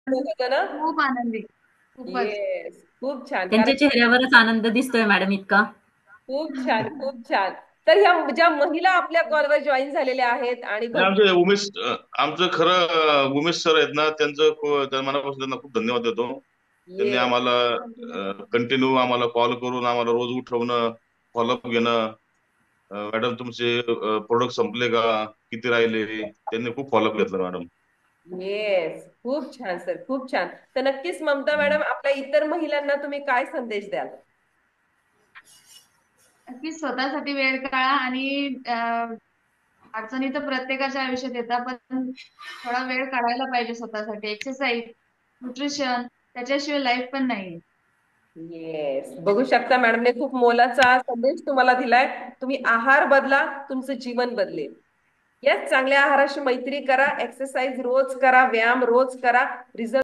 होतं ना. खूप आनंदी. खूपच. येस, खूप छान. कारण त्यांच्या चेहऱ्यावरच आनंद दिसतोय मॅडम इतका. खूप छान, खूप छान. तर ह्या ज्या महिला आपल्या कॉलवर जॉईन झालेल्या आहेत आणि आणि भरपूर. आमचे उमेश आमचं खरं उमेश सर आहेत ना, त्या मनापासून त्यांना खूप धन्यवाद देतो. त्यांनी येस. आम्हाला कंटिन्यू आम्हाला कॉल करून आम्हाला रोज उठवणं, फॉलोअप घेणं. मॅडम तुमचे प्रोडक्ट संपले का, किती राहिले, त्यांनी खूप फॉलोअप घेतलं मॅडम. येस, खूप छान सर, खूप छान. तर नक्कीच ममता मॅडम, आपल्या इतर महिलांना तुम्ही काय संदेश द्याल? नक्कीच स्वतःसाठी वेळ काढा आणि अडचणी तर प्रत्येकाच्या आयुष्यात येतात, पण थोडा वेळ काढायला पाहिजे स्वतःसाठी. एक्सरसाइज, न्यूट्रिशन, त्याच्याशिवाय लाईफ पण नाही. येस, बघू शकता मॅडमने खूप मोलाचा संदेश तुम्हाला दिलाय. तुम्ही आहार बदला, तुमचं जीवन बदलेल. येस, चांगल्या आहाराशी मैत्री करा, एक्सरसाइज रोज करा, व्यायाम रोज करा. रिझल्ट